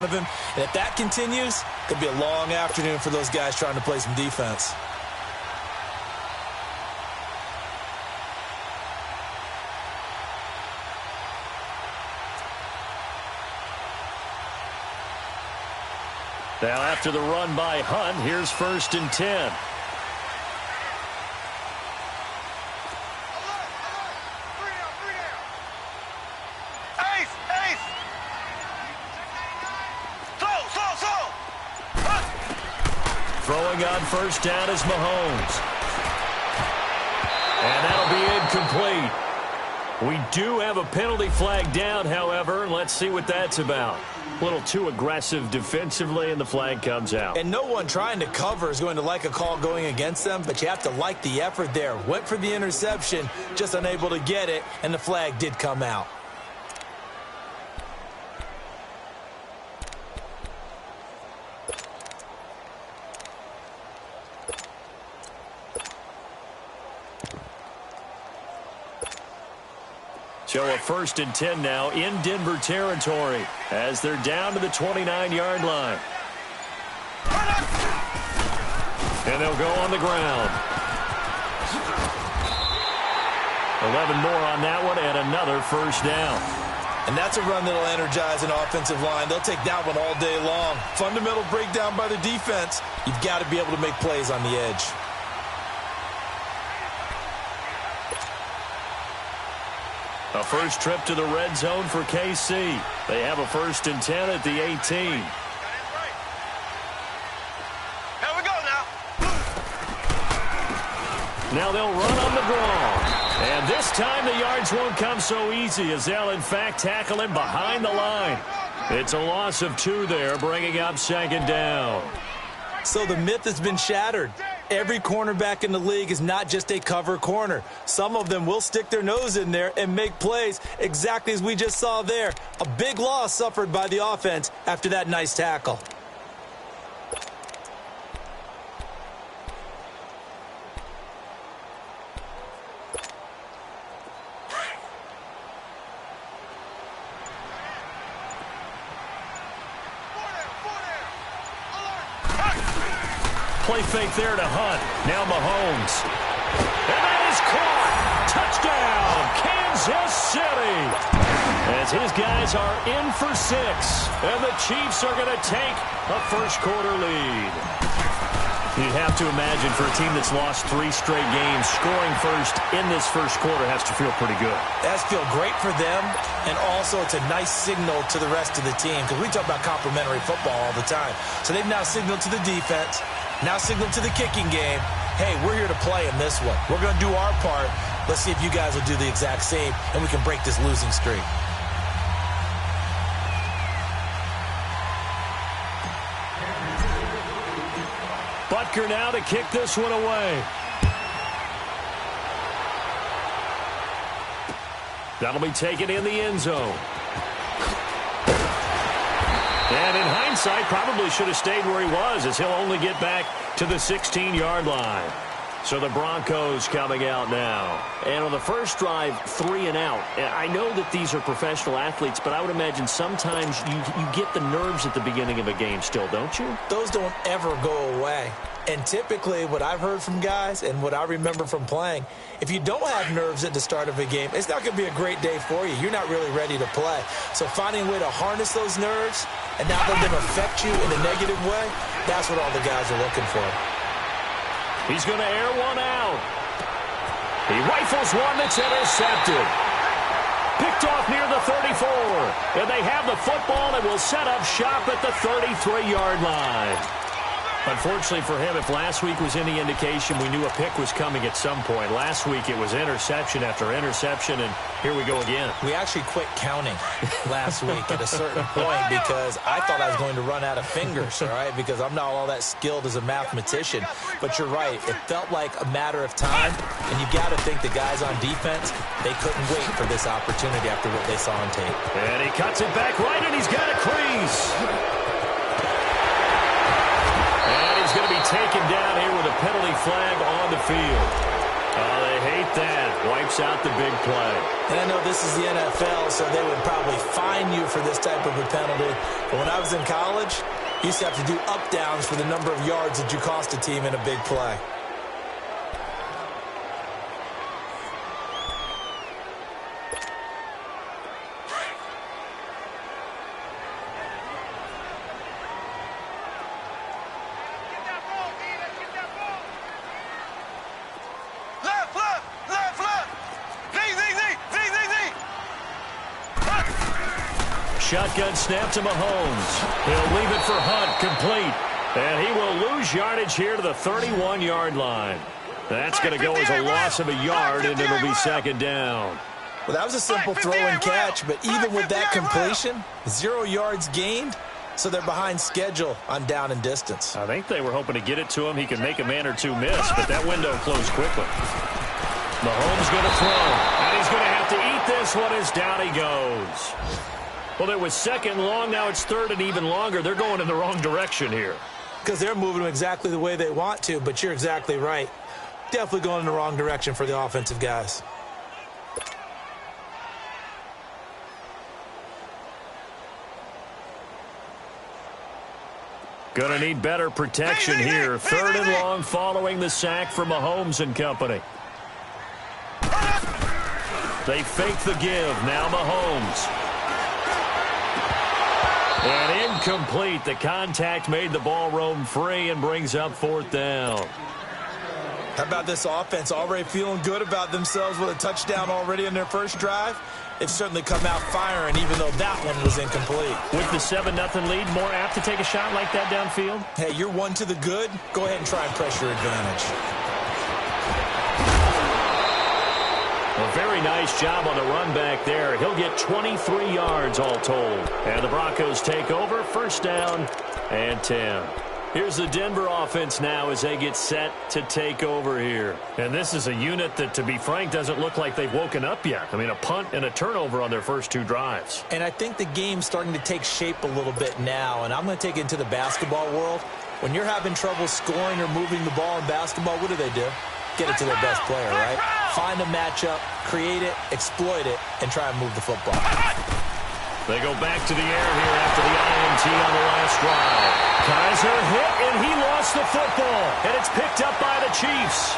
of him. And if that continues, it could be a long afternoon for those guys trying to play some defense. Now after the run by Hunt, here's 1st and 10. Throwing on 1st down is Mahomes. And that'll be incomplete. We do have a penalty flag down, however. Let's see what that's about. A little too aggressive defensively, and the flag comes out. And no one trying to cover is going to like a call going against them, but you have to like the effort there. Went for the interception, just unable to get it, and the flag did come out. So a 1st and 10 now in Denver territory as they're down to the 29-yard line. And they'll go on the ground. 11 more on that one and another 1st down. And that's a run that'll energize an offensive line. They'll take that one all day long. Fundamental breakdown by the defense. You've got to be able to make plays on the edge. A first trip to the red zone for KC. They have a 1st and 10 at the 18. Here we go now. Now they'll run on the draw. And this time the yards won't come so easy as they'll in fact tackle him behind the line. It's a loss of 2 there, bringing up 2nd down. So the myth has been shattered. Every cornerback in the league is not just a cover corner. Some of them will stick their nose in there and make plays exactly as we just saw there. A big loss suffered by the offense after that nice tackle. Play fake there to Hunt. Now Mahomes. And that is caught. Touchdown, Kansas City. As his guys are in for 6. And the Chiefs are going to take a first-quarter lead. You'd have to imagine for a team that's lost 3 straight games, scoring first in this first quarter has to feel pretty good. It has to feel great for them, and also it's a nice signal to the rest of the team because we talk about complementary football all the time. So they've now signaled to the defense. Now signal to the kicking game, hey, we're here to play in this one. We're going to do our part. Let's see if you guys will do the exact same, and we can break this losing streak. Butker now to kick this one away. That'll be taken in the end zone. And in hindsight, probably should have stayed where he was as he'll only get back to the 16-yard line. So the Broncos coming out now. And on the first drive, 3 and out. I know that these are professional athletes, but I would imagine sometimes you get the nerves at the beginning of a game still, don't you? Those don't ever go away. And typically what I've heard from guys and what I remember from playing, if you don't have nerves at the start of a game, it's not going to be a great day for you. You're not really ready to play. So finding a way to harness those nerves and not let them affect you in a negative way, that's what all the guys are looking for. He's going to air one out. He rifles one that's intercepted. Picked off near the 34. And they have the football and will set up shop at the 33-yard line. Unfortunately for him, if last week was any indication, we knew a pick was coming at some point. Last week it was interception after interception, and here we go again. We actually quit counting last week at a certain point because I thought I was going to run out of fingers, all right, because I'm not all that skilled as a mathematician. But you're right. It felt like a matter of time, and you got to think the guys on defense, they couldn't wait for this opportunity after what they saw on tape. And he cuts it back right, and he's got a crease. He's going to be taken down here with a penalty flag on the field. Oh, they hate that. Wipes force out the big play. And I know this is the NFL, so they would probably fine you for this type of a penalty. But when I was in college, you used to have to do up-downs for the number of yards that you cost a team in a big play. Shotgun snap to Mahomes. He'll leave it for Hunt, complete. And he will lose yardage here to the 31-yard line. That's going to go as a loss of a yard, and it'll be second down. Well, that was a simple throw and catch, but even with that completion, 0 yards gained, so they're behind schedule on down and distance. I think they were hoping to get it to him. He could make a man or two miss, but that window closed quickly. Mahomes going to throw, and he's going to have to eat this one as down he goes. Well, it was second long. Now it's third and even longer. They're going in the wrong direction here. Because they're moving exactly the way they want to, but you're exactly right. Definitely going in the wrong direction for the offensive guys. Going to need better protection here. Third and long following the sack from Mahomes and company. They fake the give. Now Mahomes. And incomplete. The contact made the ball roam free and brings up fourth down. How about this offense already feeling good about themselves with a touchdown already in their first drive? They've certainly come out firing, even though that one was incomplete. With the 7-0 lead, more apt to take a shot like that downfield? Hey, you're one to the good. Go ahead and try and press your advantage. A very nice job on the run back there. He'll get 23 yards all told. And the Broncos take over, first down and 10. Here's the Denver offense now as they get set to take over here. And this is a unit that, to be frank, doesn't look like they've woken up yet. I mean, a punt and a turnover on their first 2 drives. And I think the game's starting to take shape a little bit now. And I'm going to take it into the basketball world. When you're having trouble scoring or moving the ball in basketball, what do? Get it to their best player, right? Find a matchup, create it, exploit it, and try and move the football. They go back to the air here after the INT on the last drive. Kaiser hit, and he lost the football. And it's picked up by the Chiefs.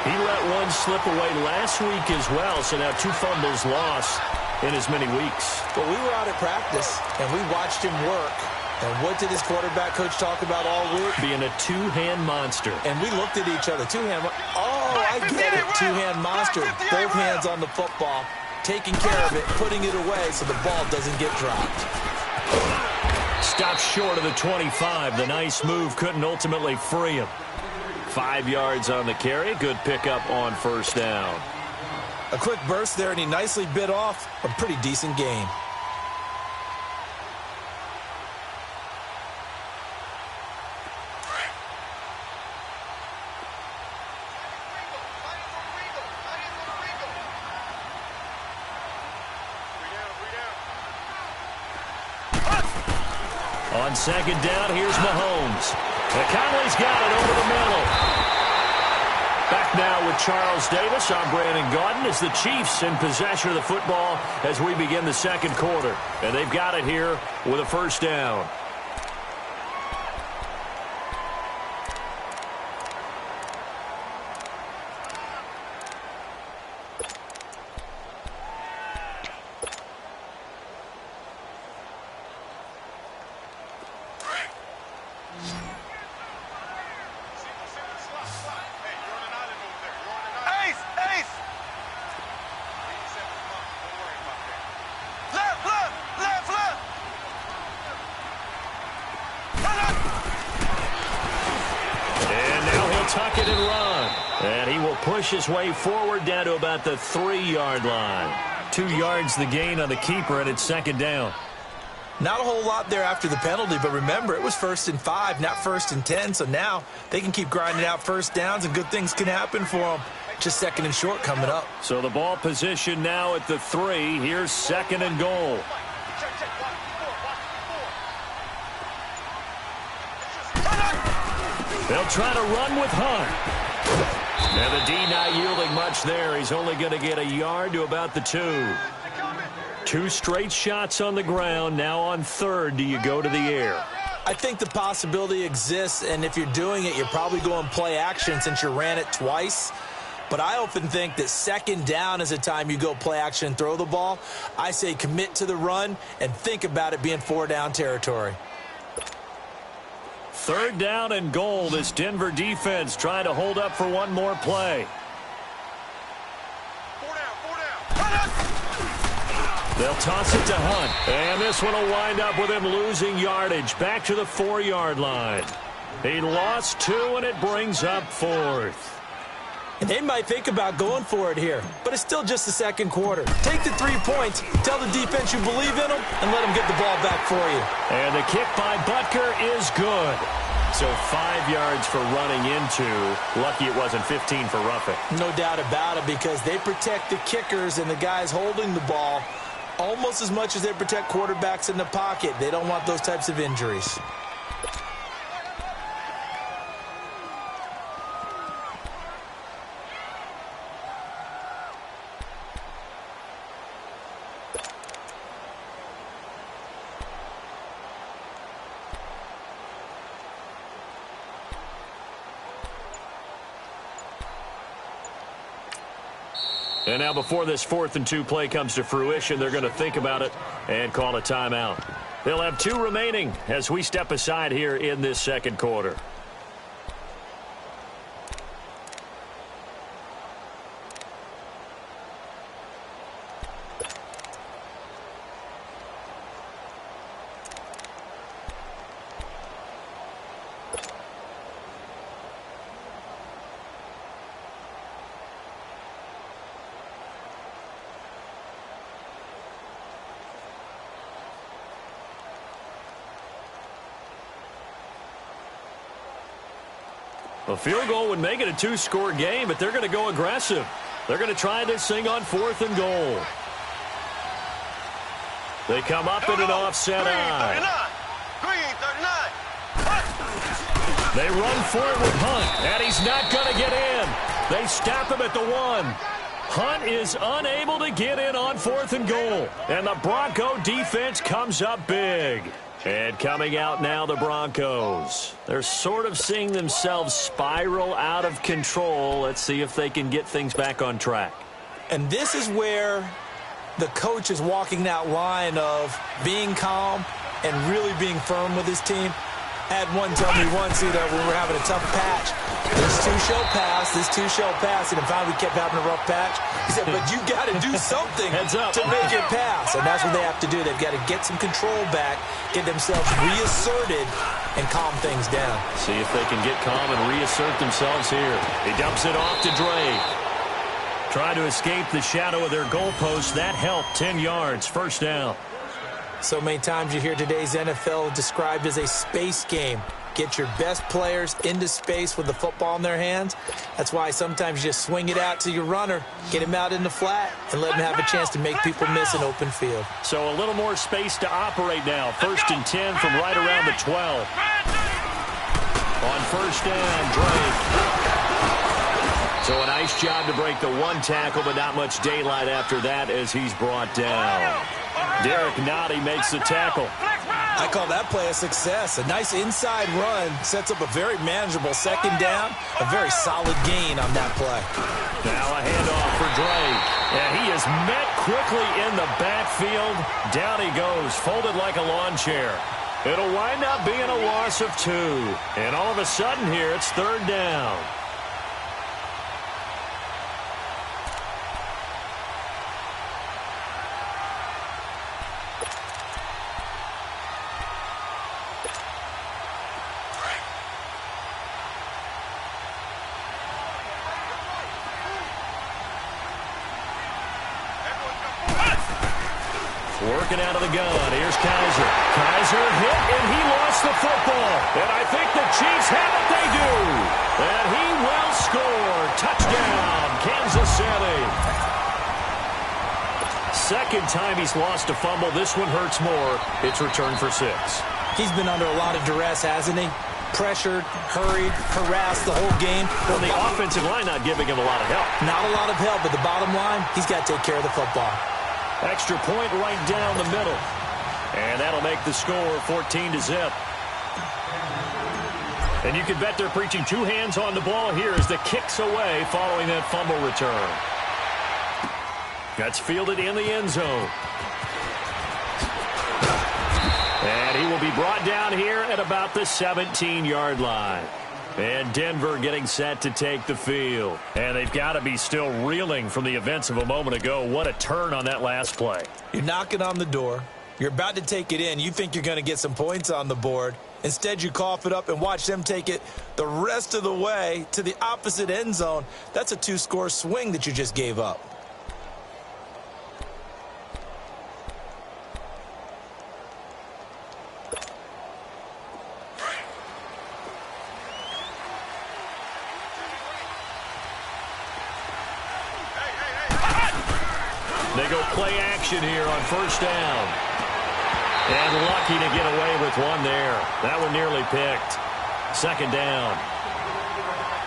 He let one slip away last week as well, so now 2 fumbles lost in as many weeks. Well, we were out at practice, and we watched him work. And what did his quarterback coach talk about all week? Being a 2-hand monster. And we looked at each other. 2-hand. Oh, I get it. 2-hand monster. Both hands on the football, taking care of it, putting it away so the ball doesn't get dropped. Stopped short of the 25. The nice move couldn't ultimately free him. 5 yards on the carry. Good pickup on first down. A quick burst there, and he nicely bit off a pretty decent gain. On second down, here's Mahomes. Conley's got it over the middle. Back now with Charles Davis. I'm Brandon Gaudin as the Chiefs in possession of the football as we begin the second quarter. And they've got it here with a first down. Tuck it and run. And he will push his way forward down to about the 3-yard line. 2 yards the gain on the keeper, and it's second down. Not a whole lot there after the penalty, but remember, it was 1st and 5, not 1st and 10, so now they can keep grinding out first downs, and good things can happen for them. Just 2nd and short coming up. So the ball position now at the 3. Here's 2nd and goal. They'll try to run with Hunt. And the D not yielding much there. He's only going to get a yard to about the 2. 2 straight shots on the ground. Now on 3rd, do you go to the air? I think the possibility exists, and if you're doing it, you're probably going play action since you ran it twice. But I often think that 2nd down is a time you go play action and throw the ball. I say commit to the run and think about it being 4-down territory. 3rd down and goal. This Denver defense trying to hold up for one more play. 4 down. They'll toss it to Hunt. And this one will wind up with him losing yardage. Back to the 4-yard line. He lost 2, and it brings up 4th. And they might think about going for it here, but it's still just the 2nd quarter. Take the 3 points, tell the defense you believe in them, and let them get the ball back for you. And the kick by Butker is good. So 5 yards for running into. Lucky it wasn't 15 for roughing. No doubt about it, because they protect the kickers and the guys holding the ball almost as much as they protect quarterbacks in the pocket. They don't want those types of injuries. And now before this 4th and 2 play comes to fruition, they're going to think about it and call a timeout. They'll have 2 remaining as we step aside here in this 2nd quarter. A field goal would make it a 2-score game, but they're going to go aggressive. They're going to try this thing on 4th and goal. They come up in an offset eye. Green 39. They run for it with Hunt, and he's not going to get in. They stop him at the 1. Hunt is unable to get in on 4th and goal, and the Bronco defense comes up big. And coming out now, the Broncos. They're sort of seeing themselves spiral out of control. Let's see if they can get things back on track. And this is where the coach is walking that line of being calm and really being firm with his team. I had one tell me once, when we were having a tough patch, this 2 shall pass, and if finally we kept having a rough patch, he said, but you got to do something to make it pass. And that's what they have to do. They've got to get some control back, get themselves reasserted, and calm things down. See if they can get calm and reassert themselves here. He dumps it off to Drake. Try to escape the shadow of their goalpost. That helped. 10 yards, 1st down. So many times you hear today's NFL described as a space game. Get your best players into space with the football in their hands. That's why sometimes you just swing it out to your runner, get him out in the flat, and let him have a chance to make people miss an open field. So a little more space to operate now. 1st and 10 from right around the 12. On 1st down, Drake. So a nice job to break the 1 tackle, but not much daylight after that as he's brought down. Derek Nottie makes the tackle. I call that play a success. A nice inside run sets up a very manageable 2nd down, a very solid gain on that play. Now a handoff for Drake. And he is met quickly in the backfield. Down he goes, folded like a lawn chair. It'll wind up being a loss of 2. And all of a sudden here, it's 3rd down. Working out of the gun. Here's Kaiser. Kaiser hit, and he lost the football. And I think the Chiefs have it. They do. And he will score. Touchdown, Kansas City. 2nd time he's lost a fumble. This one hurts more. It's returned for 6. He's been under a lot of duress, hasn't he? pressured, hurried, harassed the whole game. Well, the offensive line not giving him a lot of help. Not a lot of help, but the bottom line, he's got to take care of the football. Extra point right down the middle. And that'll make the score 14-0. And you can bet they're preaching two hands on the ball here as the kick's away following that fumble return. That's fielded in the end zone. And he will be brought down here at about the 17-yard line. And Denver getting set to take the field. And they've got to be still reeling from the events of a moment ago. What a turn on that last play. You're knocking on the door. You're about to take it in. You think you're going to get some points on the board. Instead, you cough it up and watch them take it the rest of the way to the opposite end zone. That's a two-score swing that you just gave up. They go play action here on first down. And lucky to get away with one there. That one nearly picked. Second down.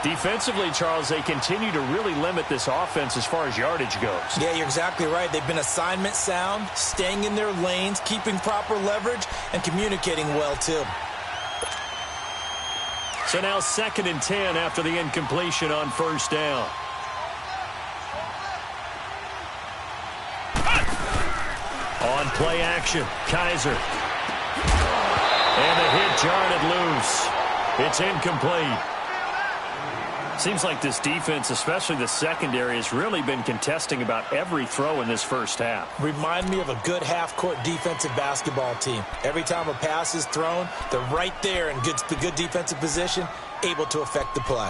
Defensively, Charles, they continue to really limit this offense as far as yardage goes. Yeah, you're exactly right. They've been assignment sound, staying in their lanes, keeping proper leverage, and communicating well, too. So now 2nd and 10 after the incompletion on first down. On play action, Kaiser. And the hit jarred loose. It's incomplete. Seems like this defense, especially the secondary, has really been contesting about every throw in this first half. Remind me of a good half-court defensive basketball team. Every time a pass is thrown, they're right there in good defensive position, able to affect the play.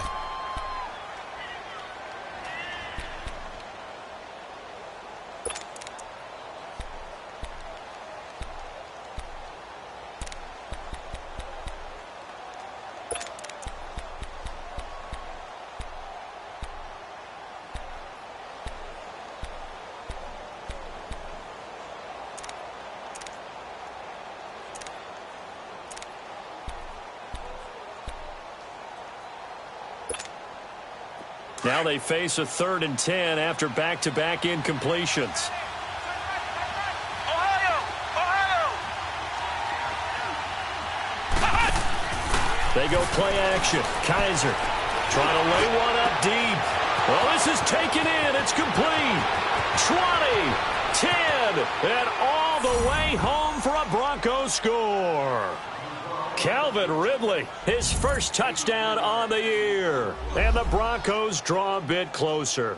Now they face a 3rd and 10 after back-to-back incompletions. They go play action. Kaiser trying to lay one up deep. Well, this is taken in. It's complete. 20, 10, and all the way home for a Broncos score. Calvin Ridley, his first touchdown on the year. And the Broncos draw a bit closer.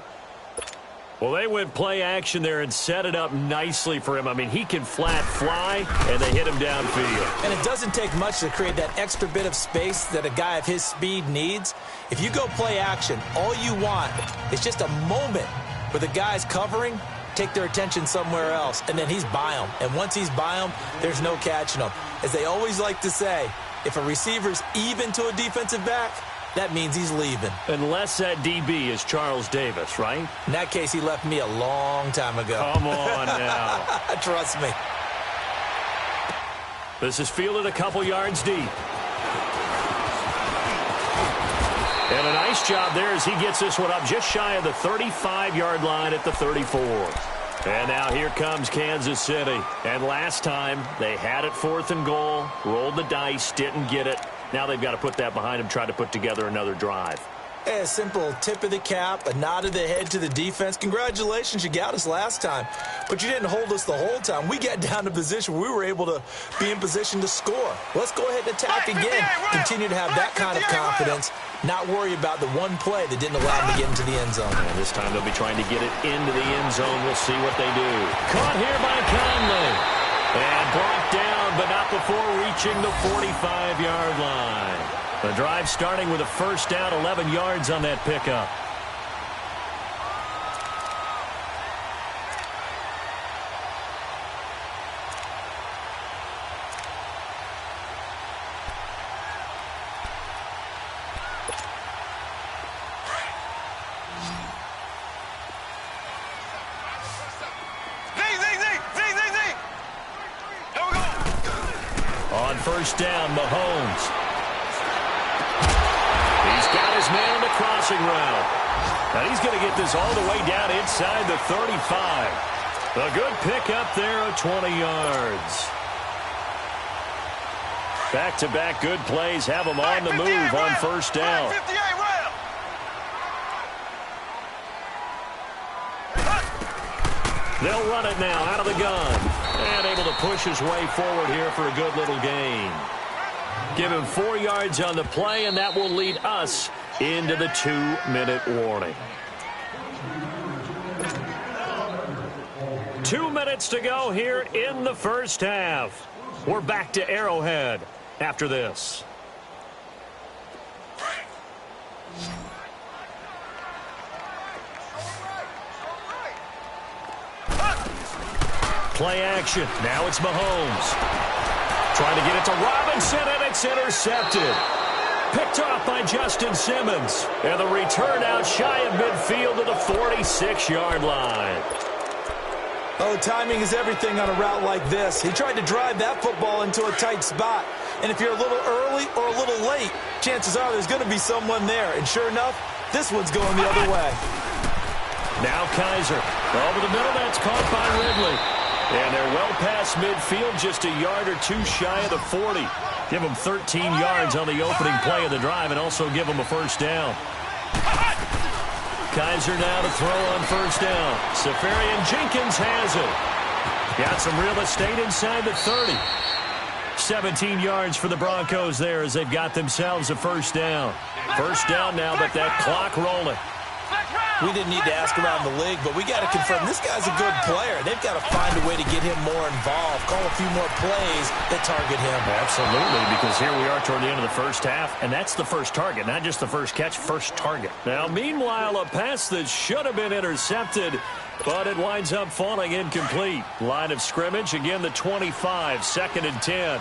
Well, they went play action there and set it up nicely for him. I mean, he can flat fly, and they hit him downfield. And it doesn't take much to create that extra bit of space that a guy of his speed needs. If you go play action, all you want is just a moment where the guy's covering, take their attention somewhere else, and then he's by them. And once he's by them, there's no catching them. As they always like to say, if a receiver's even to a defensive back, that means he's leaving. Unless that DB is Charles Davis, right? In that case, he left me a long time ago. Come on now. Trust me. This is fielded a couple yards deep. And a nice job there as he gets this one up just shy of the 35-yard line at the 34. And now here comes Kansas City. And last time, they had it 4th and goal, rolled the dice, didn't get it. Now they've got to put that behind them, try to put together another drive. A simple tip of the cap, a nod of the head to the defense. Congratulations, you got us last time. But you didn't hold us the whole time. We got down to position where we were able to be in position to score. Let's go ahead and attack again. Continue to have that kind of confidence. Not worry about the one play that didn't allow them to get into the end zone. And this time they'll be trying to get it into the end zone. We'll see what they do. Caught here by Conley. And brought down, but not before reaching the 45-yard line. The drive starting with a first down, 11 yards on that pickup. On first down, Mahomes. Got his man on the crossing route. And he's going to get this all the way down inside the 35. A good pickup there of 20 yards. Back-to-back good plays have them on the move on first down. They'll run it now out of the gun. And able to push his way forward here for a good little gain. Give him 4 yards on the play, and that will lead us into the 2-minute warning. 2 minutes to go here in the first half. We're back to Arrowhead after this. Play action. Now it's Mahomes. Trying to get it to Robinson, and it's intercepted. Picked off by Justin Simmons. And the return out shy of midfield to the 46-yard line. Oh, timing is everything on a route like this. He tried to drive that football into a tight spot. And if you're a little early or a little late, chances are there's going to be someone there. And sure enough, this one's going the other way. Now Kaiser. Over the middle, that's caught by Ridley. And they're well past midfield, just a yard or two shy of the 40. Give them 13 yards on the opening play of the drive and also give them a first down. Kaiser now to throw on first down. Safarian-Jenkins has it. Got some real estate inside the 30. 17 yards for the Broncos there as they've got themselves a first down. First down now, but that clock rolling. We didn't need to ask around the league, but we got to confirm this guy's a good player. They've got to find a way to get him more involved, call a few more plays that target him. Absolutely, because here we are toward the end of the first half, and that's the first target, not just the first catch, first target. Now, meanwhile, a pass that should have been intercepted, but it winds up falling incomplete. Line of scrimmage, again, the 25, 2nd and 10.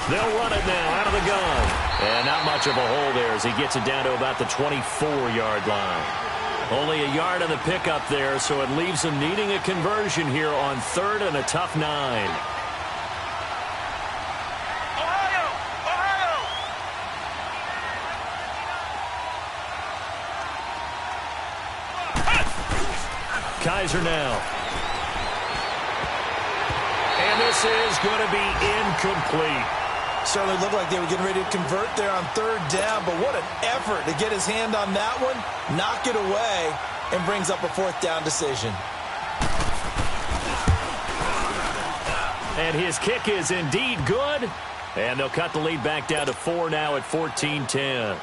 They'll run it now out of the gun. And not much of a hole there as he gets it down to about the 24-yard line. Only a yard on the pickup there, so it leaves him needing a conversion here on 3rd and a tough 9. Ohio! Kaiser now. And this is going to be incomplete. Certainly looked like they were getting ready to convert there on 3rd down, but what an effort to get his hand on that one, knock it away, and brings up a 4th down decision. And his kick is indeed good, and they'll cut the lead back down to 4 now at 14-10.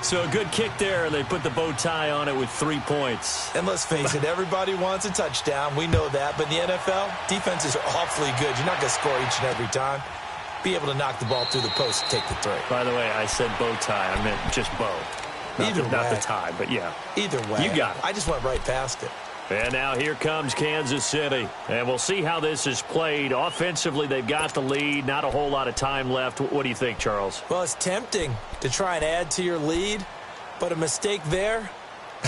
So a good kick there, and they put the bow tie on it with 3 points. And let's face it, everybody wants a touchdown. We know that, but in the NFL, defenses are awfully good. You're not going to score each and every time. Be able to knock the ball through the post and take the 3. By the way, I said bow tie. I meant just bow. Not the tie, but yeah. Either way. You got it. I just went right past it. And now here comes Kansas City. And we'll see how this is played. Offensively, they've got the lead. Not a whole lot of time left. What do you think, Charles? Well, it's tempting to try and add to your lead, but a mistake there,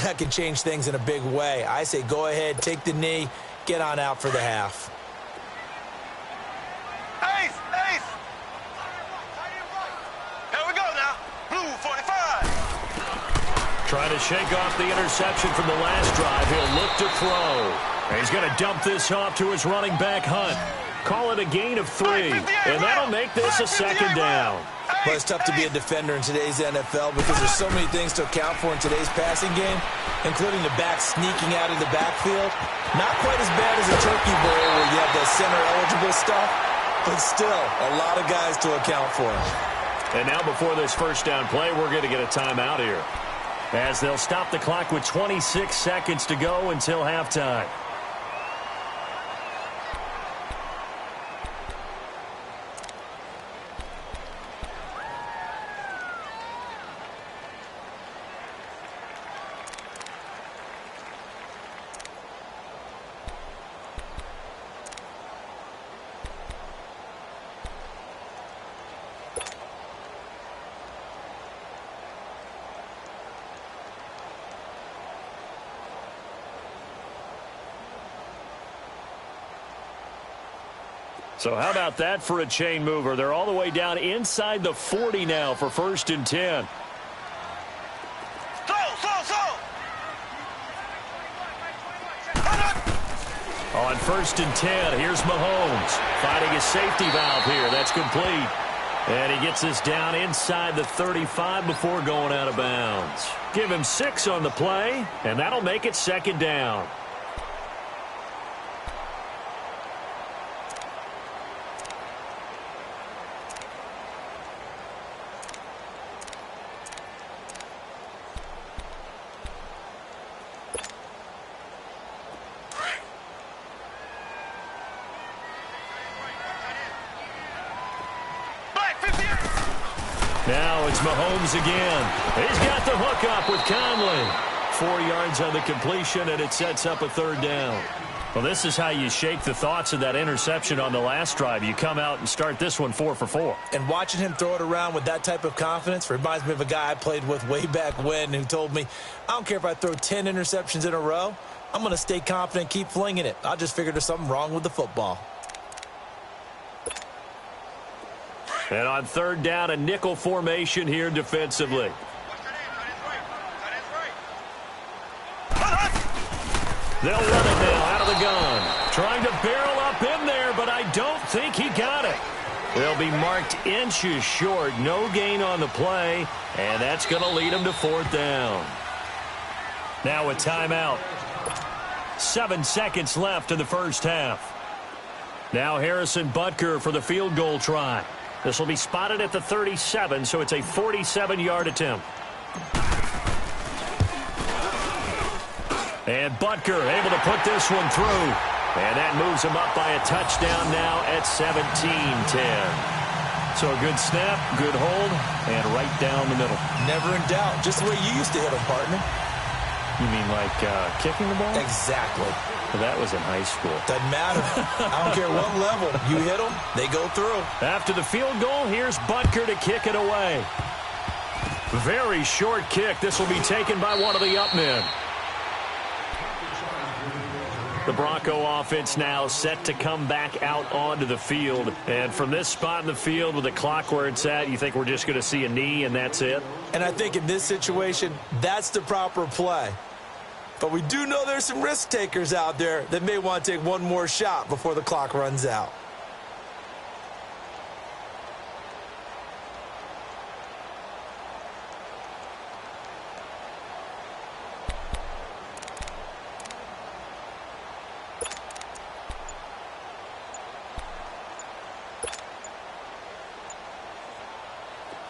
that can change things in a big way. I say go ahead, take the knee, get on out for the half. Ace! Here we go now. Blue 45. Trying to shake off the interception from the last drive. He'll look to throw. And he's going to dump this off to his running back, Hunt. Call it a gain of 3. And that'll make this a 2nd down. But it's tough to be a defender in today's NFL because there's so many things to account for in today's passing game, including the back sneaking out of the backfield. Not quite as bad as a turkey bowl where you have the center-eligible stuff, but still a lot of guys to account for. And now before this first down play, we're going to get a timeout here, as they'll stop the clock with 26 seconds to go until halftime. So how about that for a chain mover? They're all the way down inside the 40 now for 1st and 10. On 1st and 10, here's Mahomes finding his safety valve here. That's complete. And he gets this down inside the 35 before going out of bounds. Give him 6 on the play, and that'll make it 2nd down. Now it's Mahomes again. He's got the hook up with Conley. 4 yards on the completion, and it sets up a 3rd down. Well, this is how you shake the thoughts of that interception on the last drive. You come out and start this one 4 for 4. And watching him throw it around with that type of confidence reminds me of a guy I played with way back when who told me, I don't care if I throw 10 interceptions in a row. I'm going to stay confident and keep flinging it. I just figured there's something wrong with the football. And on 3rd down, a nickel formation here defensively. They'll run it now out of the gun. Trying to barrel up in there, but I don't think he got it. They'll be marked inches short. No gain on the play, and that's going to lead them to 4th down. Now a timeout. 7 seconds left in the first half. Now Harrison Butker for the field goal try. This will be spotted at the 37, so it's a 47-yard attempt. And Butker able to put this one through. And that moves him up by a touchdown now at 17-10. So a good snap, good hold, and right down the middle. Never in doubt. Just the way you used to hit them, partner. You mean like kicking the ball? Exactly. Well, that was in high school. Doesn't matter. I don't care what level. You hit them, they go through. After the field goal, here's Butker to kick it away. Very short kick. This will be taken by one of the up men. The Bronco offense now set to come back out onto the field. And from this spot in the field with the clock where it's at, you think we're just going to see a knee and that's it? And I think in this situation, that's the proper play. But we do know there's some risk takers out there that may want to take one more shot before the clock runs out.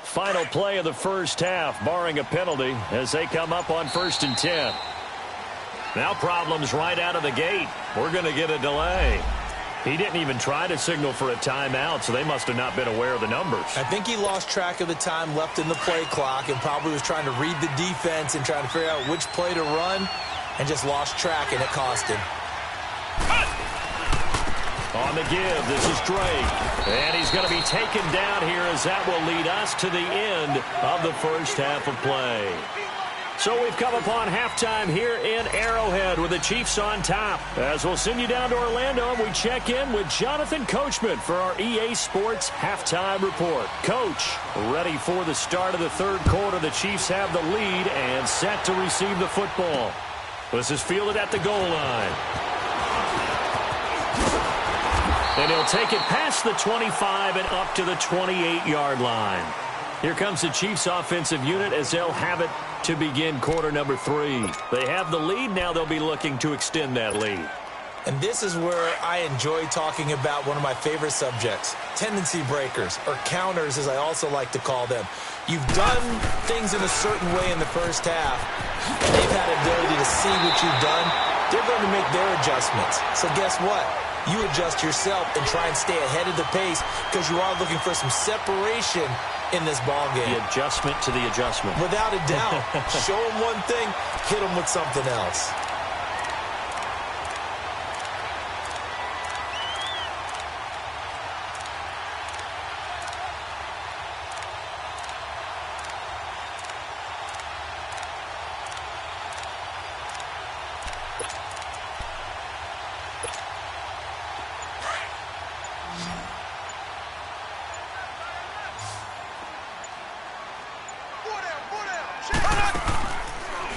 Final play of the first half, barring a penalty, as they come up on 1st and 10. Now problems right out of the gate. We're going to get a delay. He didn't even try to signal for a timeout, so they must have not been aware of the numbers. I think he lost track of the time left in the play clock and probably was trying to read the defense and trying to figure out which play to run and just lost track, and it cost him. On the give, this is Drake. And he's going to be taken down here as that will lead us to the end of the first half of play. So we've come upon halftime here in Arrowhead with the Chiefs on top. As we'll send you down to Orlando, and we check in with Jonathan Coachman for our EA Sports Halftime Report. Coach, ready for the start of the third quarter. The Chiefs have the lead and set to receive the football. This is fielded at the goal line. And he'll take it past the 25 and up to the 28-yard line. Here comes the Chiefs offensive unit as they'll have it to begin quarter number 3. They have the lead. Now they'll be looking to extend that lead. And this is where I enjoy talking about one of my favorite subjects, tendency breakers, or counters as I also like to call them. You've done things in a certain way in the first half, and they've had the ability to see what you've done. They're going to make their adjustments. So guess what? You adjust yourself and try and stay ahead of the pace because you are looking for some separation in this ball game. The adjustment to the adjustment. Without a doubt. Show them one thing, hit them with something else.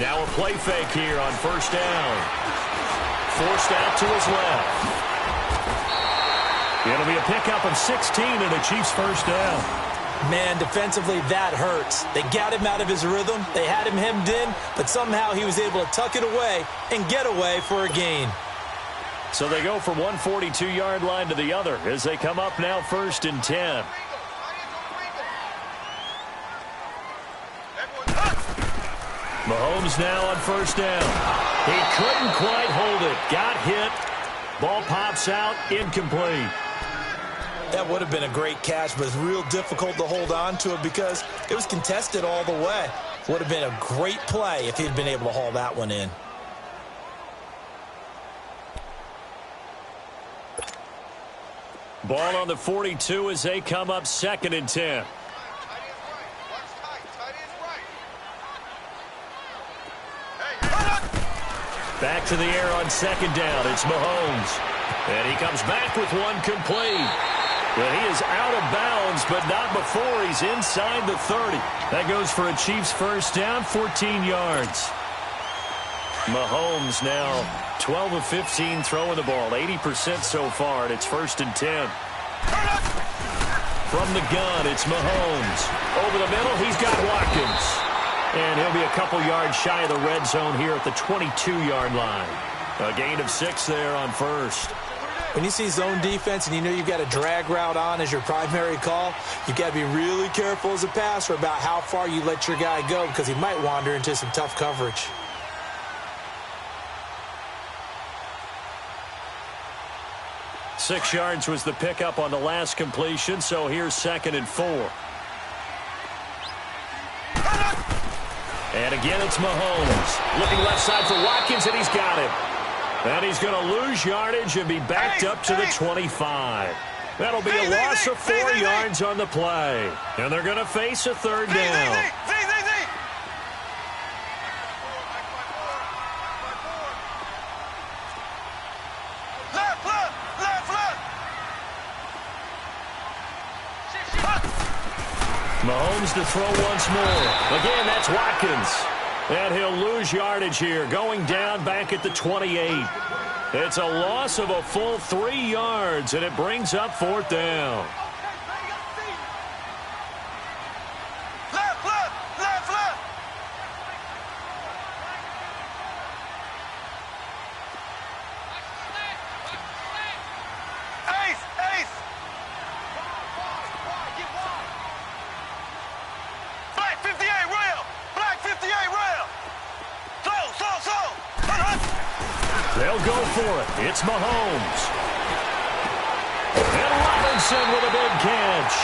Now a play fake here on first down. Forced out to his left. It'll be a pickup of 16 and a Chiefs first down. Man, defensively, that hurts. They got him out of his rhythm. They had him hemmed in, but somehow he was able to tuck it away and get away for a gain. So they go from one 42-yard line to the other as they come up now first and 10. Mahomes now on first down. He couldn't quite hold it. Got hit. Ball pops out. Incomplete. That would have been a great catch, but it's real difficult to hold on to it because it was contested all the way. Would have been a great play if he'd been able to haul that one in. Ball on the 42 as they come up second and 10. Back to the air on second down. It's Mahomes. And he comes back with one complete. But he is out of bounds, but not before he's inside the 30. That goes for a Chiefs first down, 14 yards. Mahomes now 12 of 15 throwing the ball, 80% so far, and it's first and 10. From the gun, it's Mahomes. Over the middle, he's got Watkins. And he'll be a couple yards shy of the red zone here at the 22-yard line. A gain of 6 there on first. When you see zone defense and you know you've got a drag route on as your primary call, you've got to be really careful as a passer about how far you let your guy go because he might wander into some tough coverage. Six yards was the pickup on the last completion, so here's second and 4. And again, it's Mahomes. Looking left side for Watkins, and he's got him. And he's going to lose yardage and be backed up to the 25. That'll be a loss of 4 yards on the play. And they're going to face a third down. Mahomes to throw once more. Again, that's Watkins. And he'll lose yardage here, going down back at the 28. It's a loss of a full 3 yards, and it brings up fourth down. They'll go for it. It's Mahomes. And Robinson with a big catch.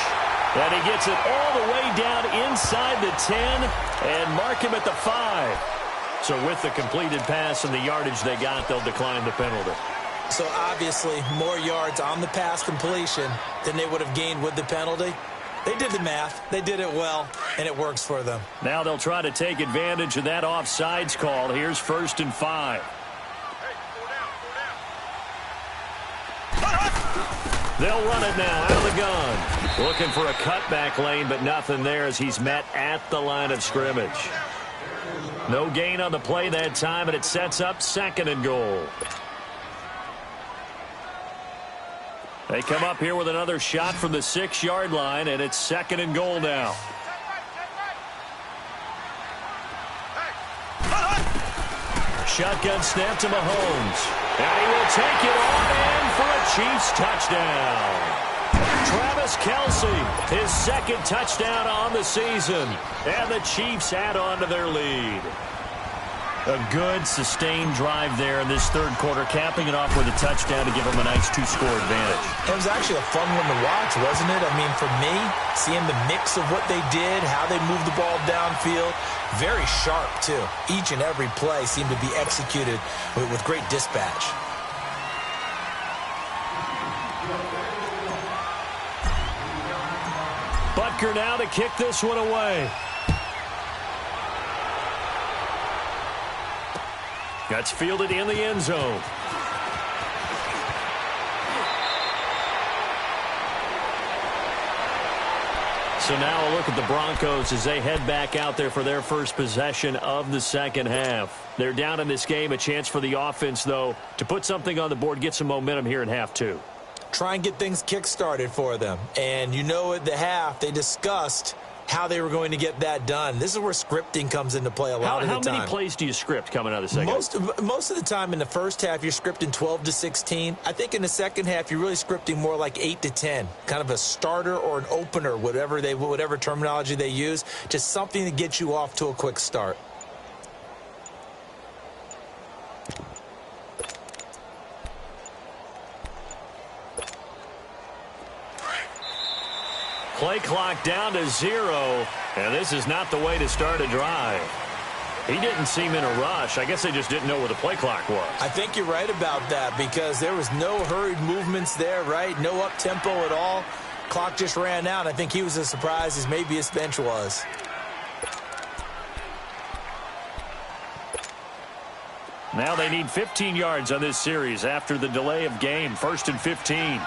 And he gets it all the way down inside the 10 and mark him at the 5. So with the completed pass and the yardage they got, they'll decline the penalty. So obviously more yards on the pass completion than they would have gained with the penalty. They did the math. They did it well, and it works for them. Now they'll try to take advantage of that offsides call. Here's first and 5. They'll run it now out of the gun. Looking for a cutback lane, but nothing there as he's met at the line of scrimmage. No gain on the play that time, and it sets up second and goal. They come up here with another shot from the 6-yard line, and it's second and goal now. Shotgun snap to Mahomes. And he will take it on in for a Chiefs touchdown. Travis Kelce, his second touchdown on the season. And the Chiefs add on to their lead. A good, sustained drive there in this third quarter, capping it off with a touchdown to give them a nice 2-score advantage. It was actually a fun one to watch, wasn't it? I mean, for me, seeing the mix of what they did, how they moved the ball downfield, very sharp, too. Each and every play seemed to be executed with great dispatch. Butker now to kick this one away. That's fielded in the end zone. So now a look at the Broncos as they head back out there for their first possession of the second half. They're down in this game. A chance for the offense, though, to put something on the board, get some momentum here in half two. Try and get things kick-started for them. And you know at the half, they discussed how they were going to get that done. This is where scripting comes into play a lot of the time. How many plays do you script coming out of the second? Most of the time in the first half, you're scripting 12 to 16. I think in the second half, you're really scripting more like 8 to 10, kind of a starter or an opener, whatever terminology they use, just something to get you off to a quick start. Play clock down to 0, and this is not the way to start a drive. He didn't seem in a rush. I guess they just didn't know where the play clock was. I think you're right about that because there was no hurried movements there, right? No up-tempo at all. Clock just ran out. I think he was as surprised as maybe his bench was. Now they need 15 yards on this series after the delay of game. 1st and 15.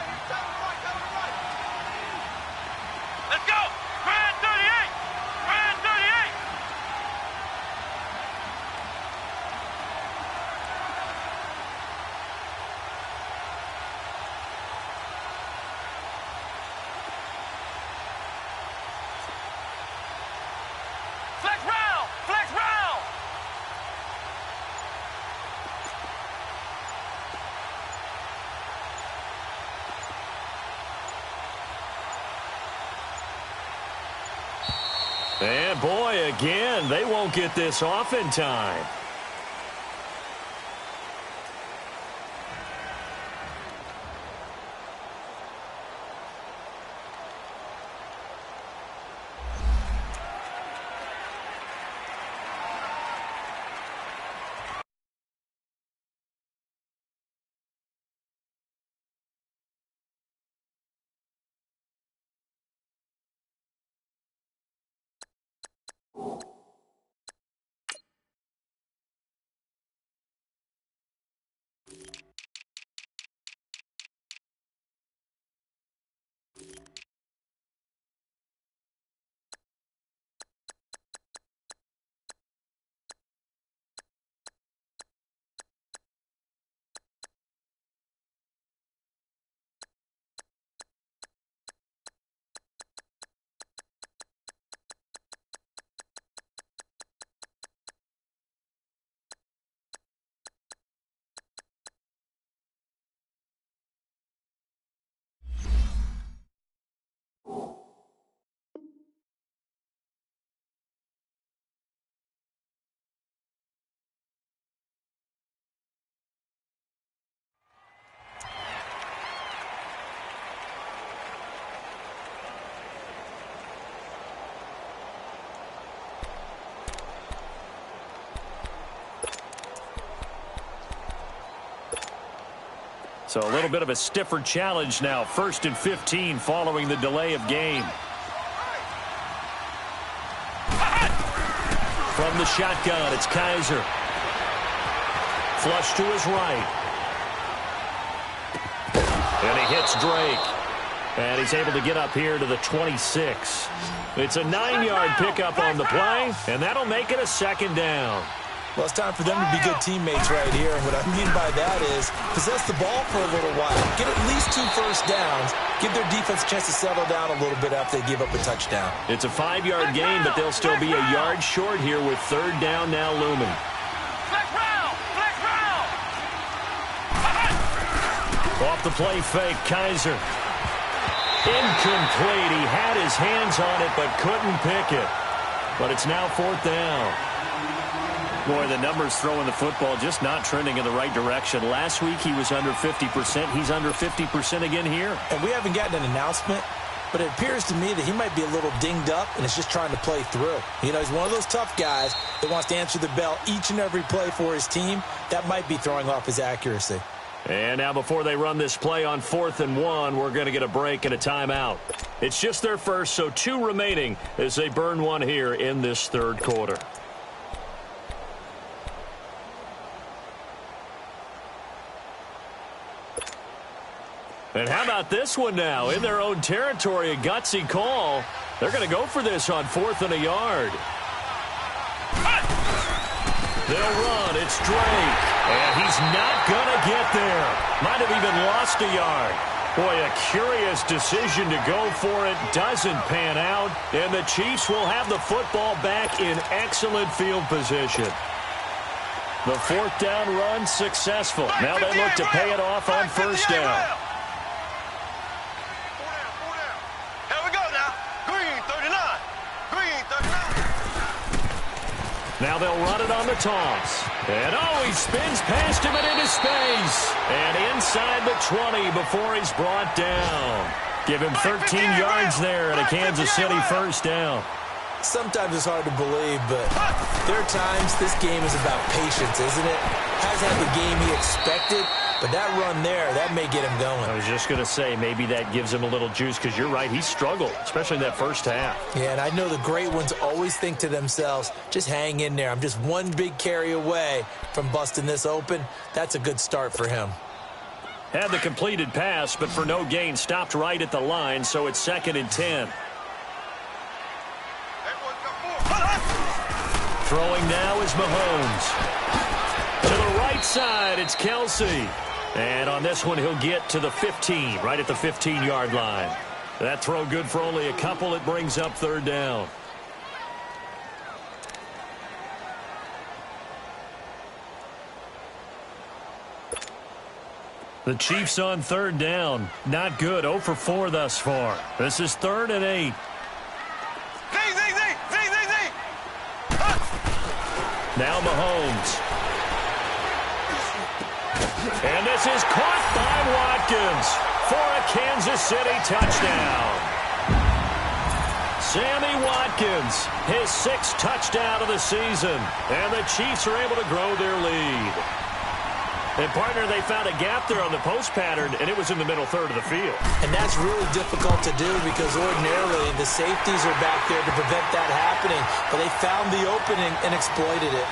And boy, again, they won't get this off in time. So a little bit of a stiffer challenge now. 1st and 15 following the delay of game. From the shotgun, it's Kaiser. Flush to his right. And he hits Drake. And he's able to get up here to the 26. It's a 9-yard pickup on the play, and that'll make it a 2nd down. Well, it's time for them to be good teammates right here. And what I mean by that is possess the ball for a little while. Get at least 2 first downs. Give their defense a chance to settle down a little bit after they give up a touchdown. It's a 5-yard gain, but they'll still be a yard short here with 3rd down now looming. Off the play fake, Kaiser. Incomplete. He had his hands on it, but couldn't pick it. But it's now 4th down. Boy, the numbers throwing the football just not trending in the right direction. Last week he was under 50%. He's under 50% again here. And we haven't gotten an announcement, but it appears to me that he might be a little dinged up and is just trying to play through. You know, he's one of those tough guys that wants to answer the bell each and every play for his team. That might be throwing off his accuracy. And now before they run this play on 4th and 1, we're going to get a break and a timeout. It's just their first, so 2 remaining as they burn 1 here in this 3rd quarter. And how about this one now? In their own territory, a gutsy call. They're going to go for this on 4th and a yard. They'll run. It's Drake. And he's not going to get there. Might have even lost a yard. Boy, a curious decision to go for it. Doesn't pan out. And the Chiefs will have the football back in excellent field position. The 4th down run successful. Now they look to pay it off on 1st down. Here we go now. Green 39. Green 39. Now they'll run it on the toss. And he spins past him and into space. And inside the 20 before he's brought down. Give him 13 yards there and a Kansas City 1st down. Sometimes it's hard to believe, but there are times this game is about patience, isn't it? Has had the game he expected, but that run there, that may get him going. I was just going to say, maybe that gives him a little juice, because you're right, he struggled, especially in that first half. Yeah, and I know the great ones always think to themselves, just hang in there. I'm just one big carry away from busting this open. That's a good start for him. Had the completed pass, but for no gain, stopped right at the line, so it's 2nd and 10. Throwing now is Mahomes. To the right side, it's Kelsey. And on this one, he'll get to the 15, right at the 15-yard line. That throw good for only a couple. It brings up 3rd down. The Chiefs on 3rd down. Not good. 0 for 4 thus far. This is 3rd and 8. Now Mahomes. And this is caught by Watkins for a Kansas City touchdown. Sammy Watkins, his 6th touchdown of the season. And the Chiefs are able to grow their lead. And, partner, they found a gap there on the post pattern, and it was in the middle 3rd of the field. And that's really difficult to do because ordinarily the safeties are back there to prevent that happening. But they found the opening and exploited it.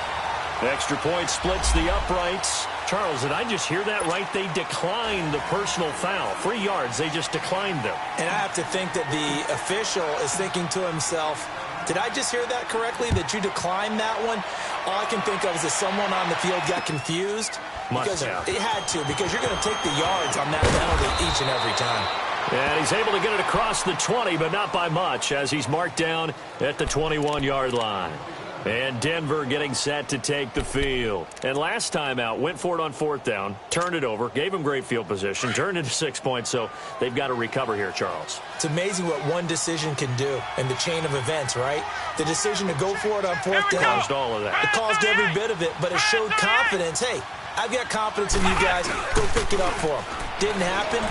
Extra point splits the uprights. Charles, did I just hear that right? They declined the personal foul. 3 yards, they just declined them. And I have to think that the official is thinking to himself, did I just hear that correctly, that you declined that one? All I can think of is that someone on the field got confused. Must have. It had to, because you're going to take the yards on that penalty each and every time. And he's able to get it across the 20, but not by much, as he's marked down at the 21-yard line. And Denver getting set to take the field. And last time out, went for it on 4th down, turned it over, gave him great field position, turned into 6 points, so they've got to recover here, Charles. It's amazing what one decision can do in the chain of events, right? The decision to go for it on 4th down. Caused all of that. It caused every bit of it, but it showed confidence. Hey, I've got confidence in you guys. Go pick it up for them. Didn't happen.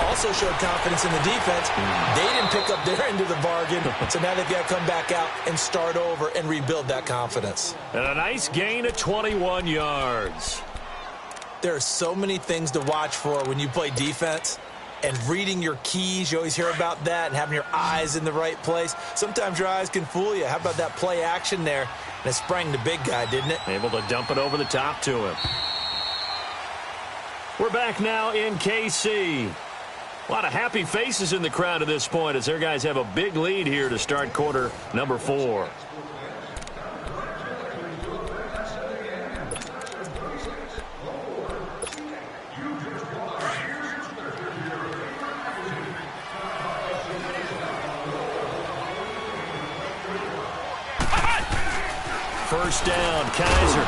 Also showed confidence in the defense. They didn't pick up their end of the bargain, so now they've got to come back out and start over and rebuild that confidence. And a nice gain of 21 yards. There are so many things to watch for when you play defense. And reading your keys, you always hear about that, and having your eyes in the right place. Sometimes your eyes can fool you. How about that play action there? And it sprang the big guy, didn't it? Able to dump it over the top to him. We're back now in KC. A lot of happy faces in the crowd at this point as their guys have a big lead here to start quarter number 4. First down, Kaiser.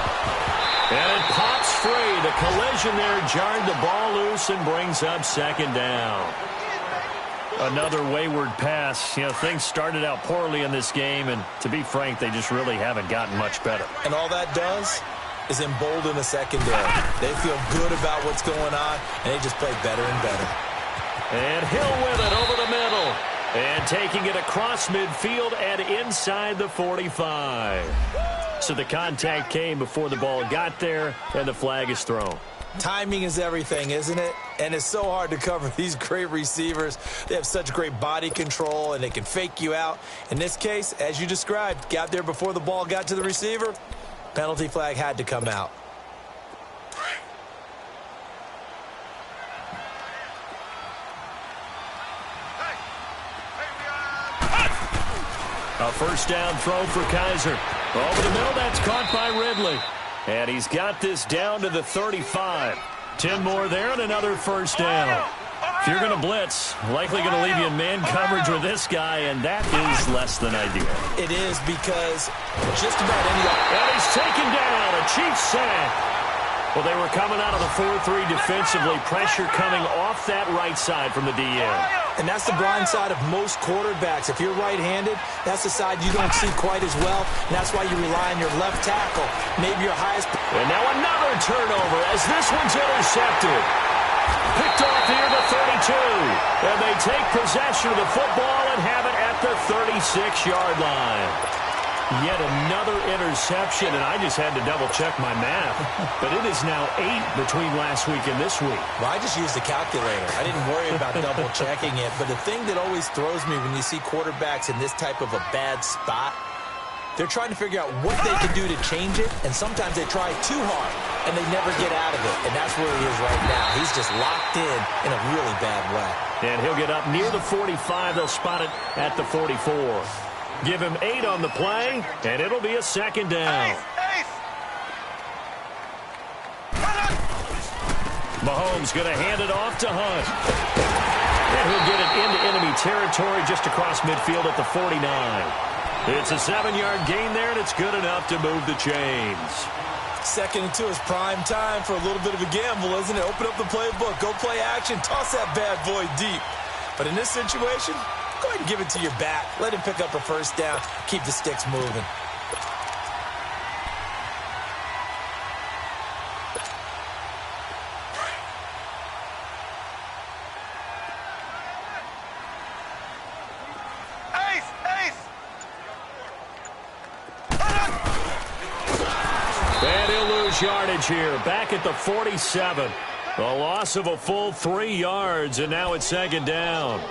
And it pops free. The collision there jarred the ball loose and brings up 2nd down. Another wayward pass. You know, things started out poorly in this game, and to be frank, they just really haven't gotten much better. And all that does is embolden the secondary. They feel good about what's going on, and they just play better and better. And Hill with it over the middle. And taking it across midfield and inside the 45. So the contact came before the ball got there, and the flag is thrown. Timing is everything, isn't it? And it's so hard to cover these great receivers. They have such great body control, and they can fake you out. In this case, as you described, got there before the ball got to the receiver. Penalty flag had to come out. A first down throw for Kaiser. Over the middle, that's caught by Ridley. And he's got this down to the 35. 10 more there and another first down. If you're going to blitz, likely going to leave you in man coverage with this guy, and that is less than ideal. It is because just about any... And he's taken down, a Chiefs sack. Well, they were coming out of the 4-3 defensively. Pressure coming off that right side from the DN. And that's the blind side of most quarterbacks. If you're right-handed, that's the side you don't see quite as well. And that's why you rely on your left tackle. Maybe your highest... And now another turnover as this one's intercepted. Picked off near the 32. And they take possession of the football and have it at the 36-yard line. Yet another interception, and I just had to double-check my math. But it is now 8 between last week and this week. Well, I just used the calculator. I didn't worry about double-checking it. But the thing that always throws me when you see quarterbacks in this type of a bad spot, they're trying to figure out what they can do to change it, and sometimes they try too hard, and they never get out of it. And that's where he is right now. He's just locked in a really bad way. And he'll get up near the 45. They'll spot it at the 44. Give him 8 on the play, and it'll be a second down. Mahomes going to hand it off to Hunt. And he'll get it into enemy territory just across midfield at the 49. It's a 7-yard gain there, and it's good enough to move the chains. 2nd and 2 is prime time for a little bit of a gamble, isn't it? Open up the playbook, go play action, toss that bad boy deep. But in this situation, go ahead and give it to your back. Let him pick up a first down. Keep the sticks moving. And he'll lose yardage here. Back at the 47. A loss of a full 3 yards, and now it's second down.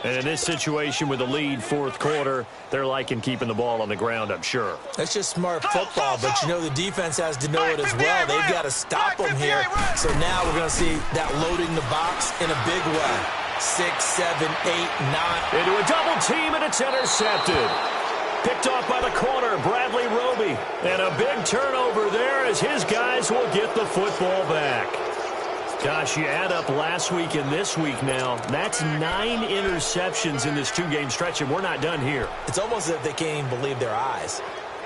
And in this situation with the lead 4th quarter, they're liking keeping the ball on the ground, I'm sure. That's just smart football, but you know the defense has to know it as well. They've got to stop them here. So now we're going to see that loading the box in a big way. 6, 7, 8, 9. Into a double team, and it's intercepted. Picked off by the corner, Bradley Roby. And a big turnover there as his guys will get the football back. Gosh, you add up last week and this week now, that's 9 interceptions in this 2-game stretch, and we're not done here. It's almost as if they can't even believe their eyes.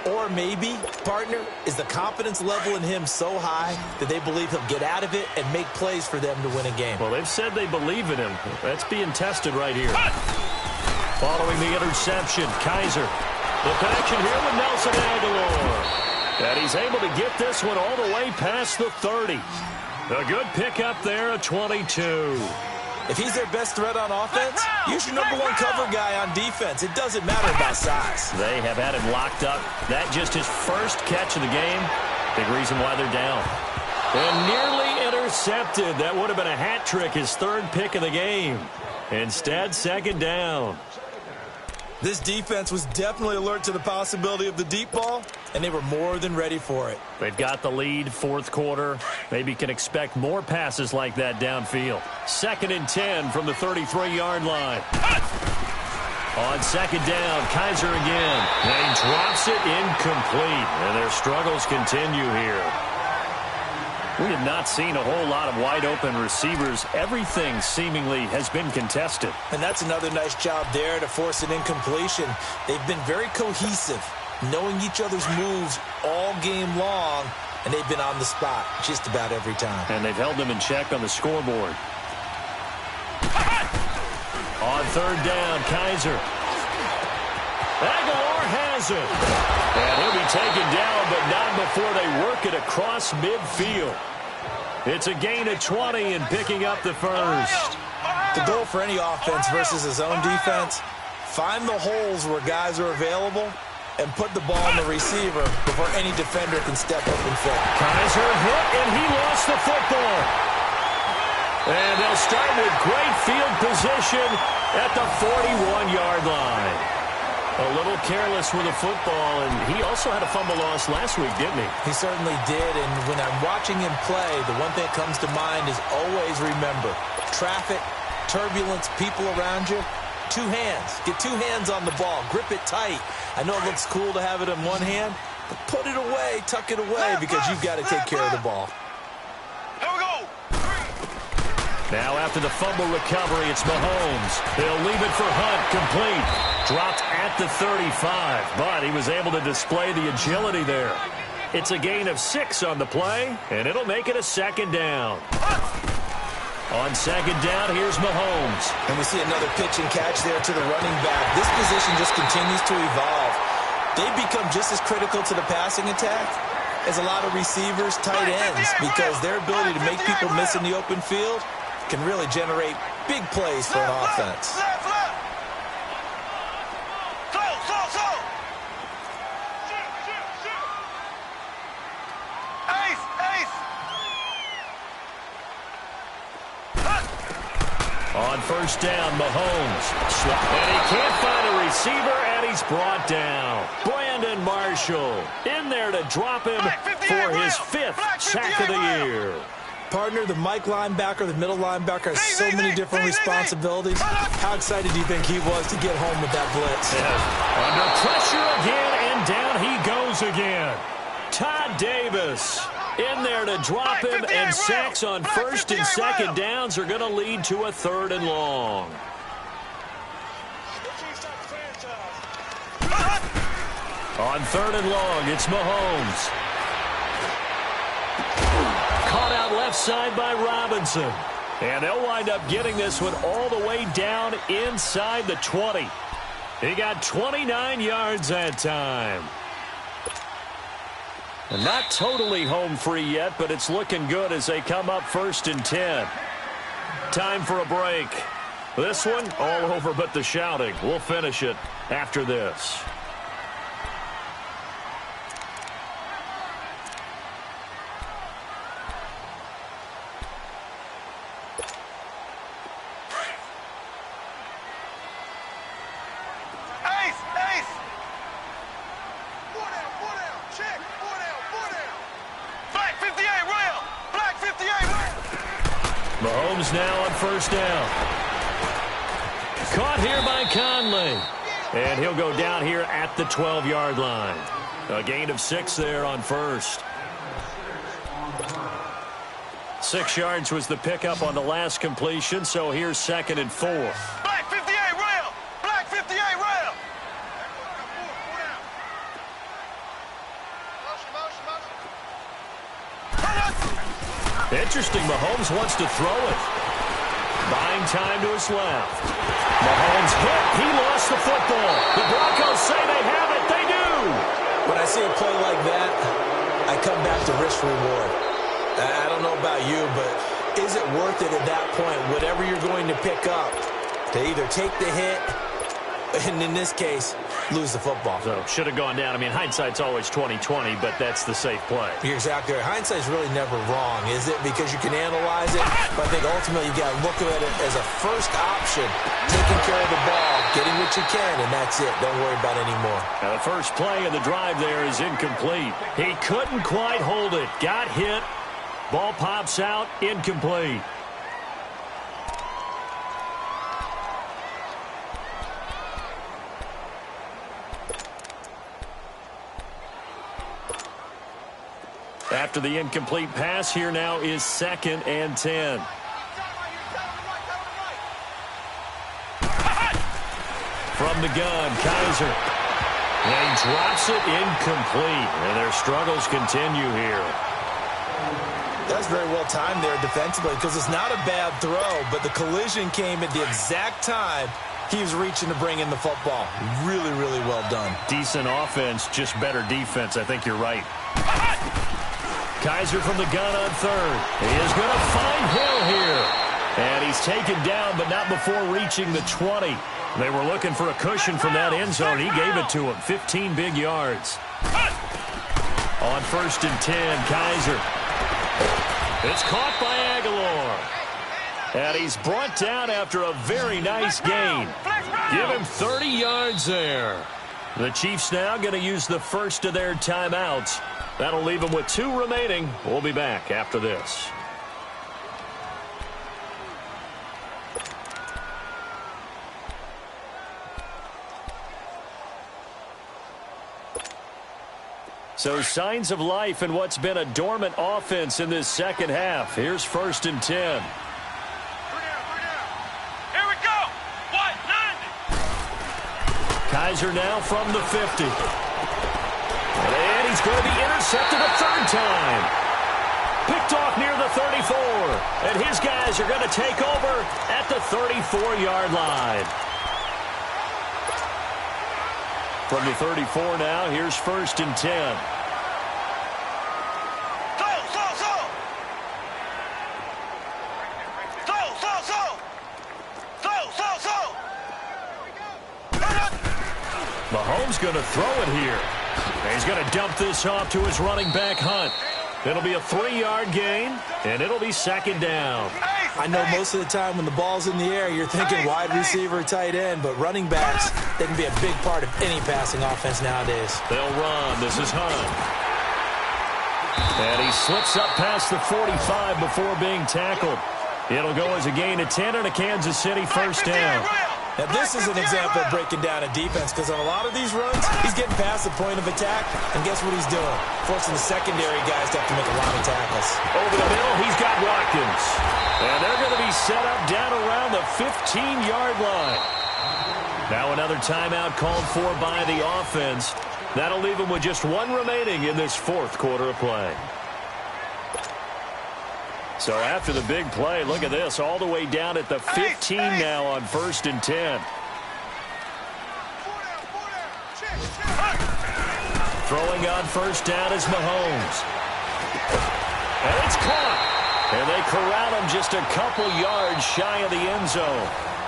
Or maybe, partner, is the confidence level in him so high that they believe he'll get out of it and make plays for them to win a game. Well, they've said they believe in him. That's being tested right here. Following the interception, Kaiser. The connection here with Nelson Aguilar. And he's able to get this one all the way past the 30. A good pickup there, a 22. If he's their best threat on offense, use your #1 cover guy on defense. It doesn't matter about size. They have had him locked up. That just his first catch of the game. Big reason why they're down. And nearly intercepted. That would have been a hat trick, his 3rd pick of the game. Instead, second down. This defense was definitely alert to the possibility of the deep ball, and they were more than ready for it. They've got the lead, 4th quarter. Maybe can expect more passes like that downfield. 2nd and 10 from the 33-yard line. On second down, Kaiser again. And he drops it incomplete. And their struggles continue here. We have not seen a whole lot of wide-open receivers. Everything seemingly has been contested. And that's another nice job there to force an incompletion. They've been very cohesive, knowing each other's moves all game long, and they've been on the spot just about every time. And they've held them in check on the scoreboard. On 3rd down, Kaiser. Aguilar has it. And he'll be taken down, but not before they work it across midfield. It's a gain of 20 and picking up the first. The goal for any offense versus his own defense, find the holes where guys are available and put the ball on the receiver before any defender can step up and fill. Kaiser hit, and he lost the football. And they'll start with great field position at the 41-yard line. A little careless with the football, and he also had a fumble loss last week, didn't he? He certainly did, and when I'm watching him play, the one thing that comes to mind is always remember, traffic, turbulence, people around you, two hands. Get two hands on the ball. Grip it tight. I know it looks cool to have it in one hand, but put it away, tuck it away, because you've got to take care of the ball. Here we go. Now after the fumble recovery, it's Mahomes. He'll leave it for Hunt, complete. Dropped at the 35, but he was able to display the agility there. It's a gain of 6 on the play, and it'll make it a second down. On second down, here's Mahomes. And we see another pitch and catch there to the running back. This position just continues to evolve. They become just as critical to the passing attack as a lot of receivers, tight ends, because their ability to make people miss in the open field can really generate big plays for an offense. Left. Slow. Ace. On first down, Mahomes. And he can't find a receiver, and he's brought down. Brandon Marshall in there to drop him for his 5th sack of the year. Partner, the Mike linebacker, the middle linebacker has so many different responsibilities. How excited do you think he was to get home with that blitz? Under pressure again, and down he goes again. Todd Davis in there to drop him, and sacks on first and second downs are going to lead to a 3rd and long. On 3rd and long, it's Mahomes. Caught out left side by Robinson. And they'll wind up getting this one all the way down inside the 20. He got 29 yards that time. And not totally home free yet, but it's looking good as they come up 1st and 10. Time for a break. This one, all over but the shouting. We'll finish it after this. Mahomes now on first down. Caught here by Conley. And he'll go down here at the 12-yard line. A gain of 6 there on first. 6 yards was the pickup on the last completion, so here's 2nd and 4. Black 58 rail. Black 58 rail. Interesting, Mahomes wants to throw it. Buying time to his left. Mahomes hit. He lost the football. The Broncos say they have it. They do. When I see a play like that, I come back to risk reward. I don't know about you, but is it worth it at that point, whatever you're going to pick up, to either take the hit, and in this case, lose the football? So, should have gone down. I mean, hindsight's always 20/20, but that's the safe play. You're exactly right. Hindsight's really never wrong, is it? Because you can analyze it, but I think ultimately you got to look at it as a first option, taking care of the ball, getting what you can, and that's it. Don't worry about it anymore. Now, the first play of the drive there is incomplete. He couldn't quite hold it. Got hit. Ball pops out. Incomplete. After the incomplete pass, here now is 2nd and 10. From the gun, Kaiser. And he drops it incomplete. And their struggles continue here. That's very well timed there defensively, because it's not a bad throw, but the collision came at the exact time he was reaching to bring in the football. Really, really well done. Decent offense, just better defense. I think you're right. Kaiser from the gun on 3rd. He is going to find Hill here. And he's taken down, but not before reaching the 20. They were looking for a cushion from that end zone. He gave it to him. 15 big yards. On 1st and 10, Kaiser. It's caught by Aguilar. And he's brought down after a very nice gain. Give him 30 yards there. The Chiefs now going to use the first of their timeouts. That'll leave them with 2 remaining. We'll be back after this. So signs of life in what's been a dormant offense in this second half. Here's 1st and 10. Here we go. What? 90. Kaiser now from the 50. And he's going to be intercepted a third time. Picked off near the 34. And his guys are going to take over at the 34-yard line. From the 34 now, here's 1st and 10. Mahomes going to throw it here. And he's going to dump this off to his running back, Hunt. It'll be a 3-yard gain, and it'll be 2nd down. I know most of the time when the ball's in the air, you're thinking wide receiver, tight end, but running backs, they can be a big part of any passing offense nowadays. They'll run. This is Hunt. And he slips up past the 45 before being tackled. It'll go as a gain of 10 and a Kansas City 1st down. Now, this is an example of breaking down a defense because on a lot of these runs, he's getting past the point of attack, and guess what he's doing? Forcing the secondary guys to have to make a lot of tackles. Over the middle, he's got Watkins. And they're going to be set up down around the 15-yard line. Now another timeout called for by the offense. That'll leave them with just one remaining in this 4th quarter of play. So after the big play, look at this, all the way down at the 15 now on 1st and 10. Throwing on 1st down is Mahomes. And it's caught. And they corral him just a couple yards shy of the end zone.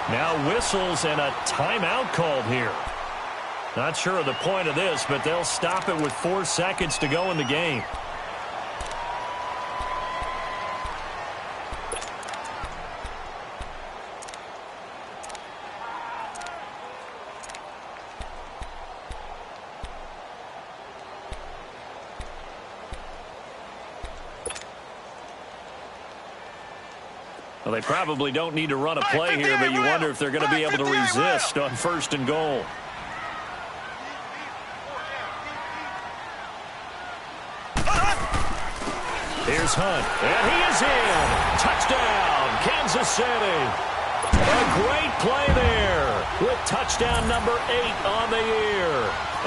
Now whistles and a timeout called here. Not sure of the point of this, but they'll stop it with 4 seconds to go in the game. Well, they probably don't need to run a play here, but you wonder if they're going to be able to resist on 1st and goal. Here's Hunt, and he is in. Touchdown, Kansas City. A great play there with touchdown number 8 on the year.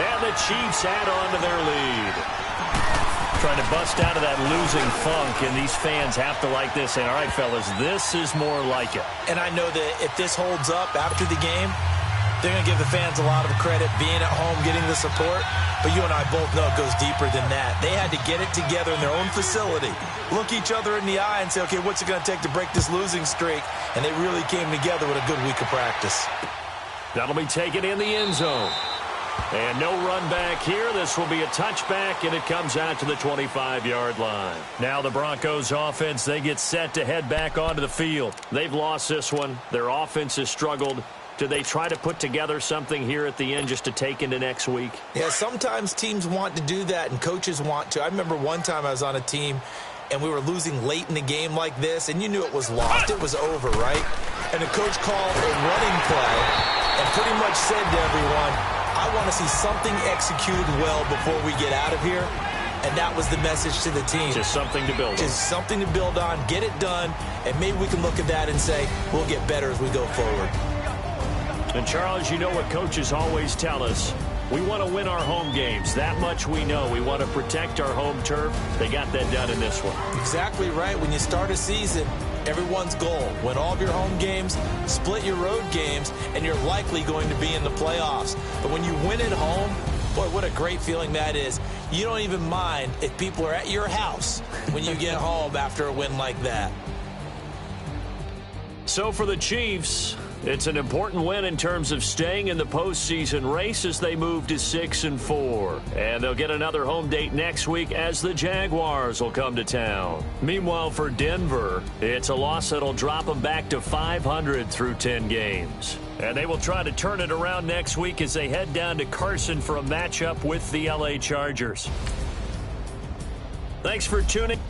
And the Chiefs add on to their lead. Trying to bust out of that losing funk, and these fans have to like this. And all right, fellas, this is more like it. And I know that if this holds up after the game, they're going to give the fans a lot of credit being at home, getting the support. But you and I both know it goes deeper than that. They had to get it together in their own facility, look each other in the eye and say, okay, what's it going to take to break this losing streak? And they really came together with a good week of practice. That'll be taken in the end zone. And no run back here. This will be a touchback, and it comes out to the 25-yard line. Now the Broncos offense, they get set to head back onto the field. They've lost this one. Their offense has struggled. Do they try to put together something here at the end just to take into next week? Yeah, sometimes teams want to do that, and coaches want to. I remember one time I was on a team, and we were losing late in the game like this, and you knew it was lost. It was over, right? And the coach called a running play and pretty much said to everyone, I want to see something executed well before we get out of here. And that was the message to the team. Just something to build on. Just something to build on, get it done, and maybe we can look at that and say, we'll get better as we go forward. And, Charles, you know what coaches always tell us. We want to win our home games. That much we know. We want to protect our home turf. They got that done in this one. Exactly right. When you start a season, everyone's goal, win all of your home games, split your road games, and you're likely going to be in the playoffs. But when you win at home, boy, what a great feeling that is. You don't even mind if people are at your house when you get home after a win like that. So for the Chiefs, it's an important win in terms of staying in the postseason race as they move to 6-4. And they'll get another home date next week as the Jaguars will come to town. Meanwhile, for Denver, it's a loss that'll drop them back to 500 through 10 games. And they will try to turn it around next week as they head down to Carson for a matchup with the LA Chargers. Thanks for tuning.